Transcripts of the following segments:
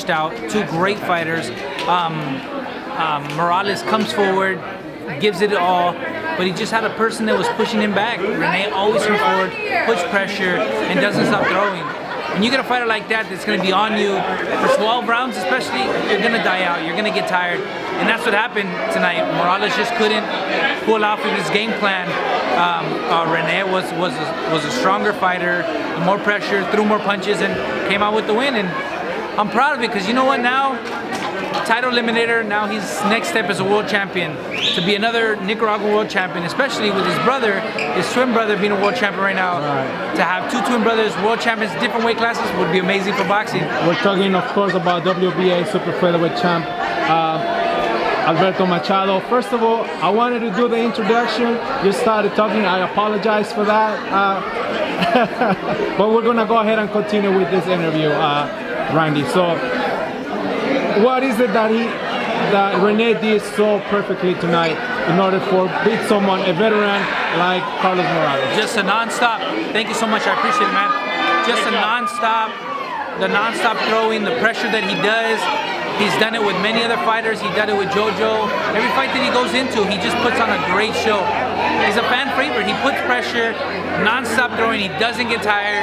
washed out. Two great fighters. Morales comes forward, gives it all, but he just had a person that was pushing him back. Rene always comes forward, push pressure, and doesn't stop throwing. When you get a fighter like that that's going to be on you for 12 rounds especially, you're going to die out, you're going to get tired. And that's what happened tonight. Morales just couldn't pull off of his game plan. Rene was a stronger fighter, more pressure, threw more punches, and came out with the win. And I'm proud of it because you know what now? Title eliminator, now his next step is a world champion. To be another Nicaraguan world champion, especially with his brother, his twin brother being a world champion right now. Right. To have two twin brothers, world champions, different weight classes would be amazing for boxing. We're talking, of course, about WBA super featherweight champ Alberto Machado. First of all, I wanted to do the introduction. You started talking. I apologize for that. But we're gonna go ahead and continue with this interview, Randy. So, what is it that Rene did so perfectly tonight in order to beat someone, a veteran like Carlos Morales? Just a non-stop. Thank you so much. I appreciate it, man. Just a non-stop, the non-stop throwing, the pressure that he does. He's done it with many other fighters. He did it with JoJo. Every fight that he goes into, he just puts on a great show. He's a fan favorite. He puts pressure, non-stop throwing. He doesn't get tired,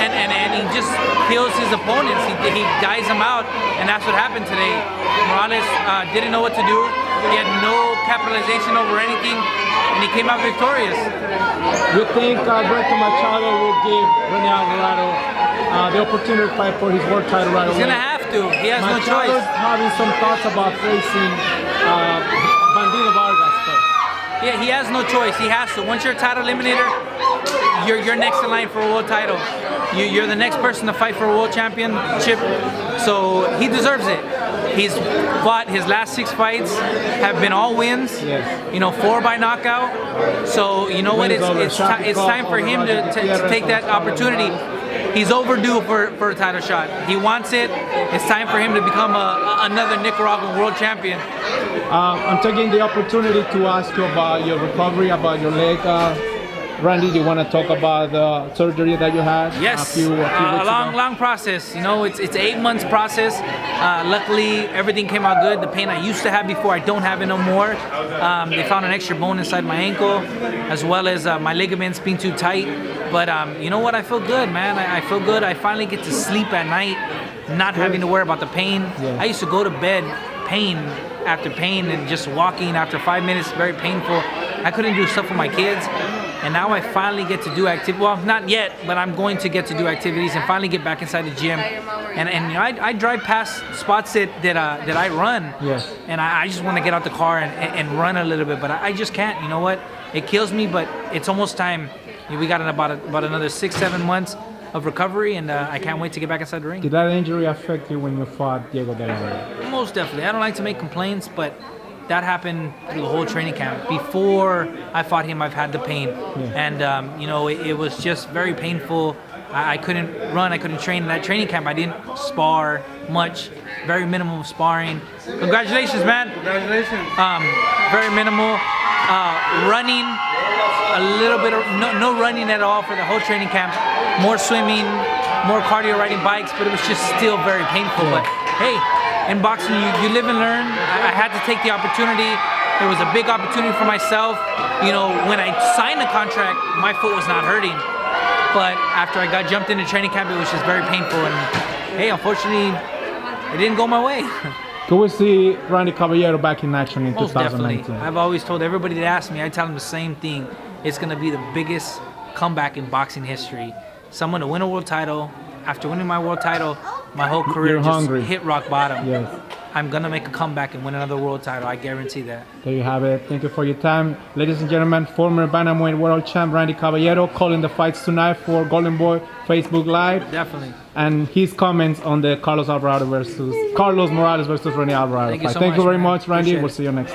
and he just kills his opponents. He dies them out, and that's what happened today. Morales didn't know what to do. He had no capitalization over anything, and he came out victorious. You think Alberto Machado will give Rene Alvarado the opportunity to fight for his world title right away? He's gonna have to. He has no choice. Machado's having some thoughts about facing Bandido Vargas first. Yeah, he has no choice. He has to. Once you're a title eliminator, you're next in line for a world title. You're the next person to fight for a world championship. So he deserves it. He's fought his last 6 fights have been all wins. Yes. You know, 4 by knockout. So you know what? It's time for him to take that opportunity. He's overdue for a title shot. He wants it. It's time for him to become another Nicaraguan world champion. I'm taking the opportunity to ask you about your recovery, about your leg. Randy, do you want to talk about the surgery that you had? Yes, a few weeks ago? long process. You know, it's an 8 months process. Luckily, everything came out good. The pain I used to have before, I don't have it no more. They found an extra bone inside my ankle, as well as my ligaments being too tight. But you know what? I feel good, man. I feel good. I finally get to sleep at night, not having to worry about the pain. Yeah. I used to go to bed pain after pain, and just walking after 5 minutes, very painful. I couldn't do stuff with my kids. And now I finally get to do activity. Well, not yet, but I'm going to get to do activities and finally get back inside the gym. And you know, I drive past spots that I run. Yes. And I just want to get out the car and run a little bit, but I just can't. You know what? It kills me, but it's almost time. We got in about another 6-7 months of recovery, and I can't wait to get back inside the ring. Did that injury affect you when you fought Diego de la Vega? Most definitely. I don't like to make complaints, but that happened through the whole training camp. Before I fought him, I've had the pain. Yeah. And, you know, it was just very painful. I couldn't run, I couldn't train. In that training camp, I didn't spar much, very minimal sparring. Congratulations, man. Congratulations. Very minimal. Running, a little bit of, no running at all for the whole training camp. More swimming, more cardio, riding bikes, but it was just still very painful. Yeah. But hey, in boxing, you live and learn. I had to take the opportunity. It was a big opportunity for myself. You know, when I signed the contract, my foot was not hurting. But after I got jumped into training camp, it was just very painful. And hey, unfortunately, it didn't go my way. Could we see Randy Caballero back in action in Most 2019? definitely. I've always told everybody that asks me, I tell them the same thing. It's going to be the biggest comeback in boxing history. Someone to win a world title. After winning my world title, my whole career just hit rock bottom. Yes. I'm going to make a comeback and win another world title. I guarantee that. There you have it. Thank you for your time. Ladies and gentlemen, former Bantamweight World Champ Randy Caballero calling the fights tonight for Golden Boy Facebook Live. Definitely. And his comments on the Carlos Morales versus Rene Alvarado fight. Thank you very much, Randy. We'll see you next time.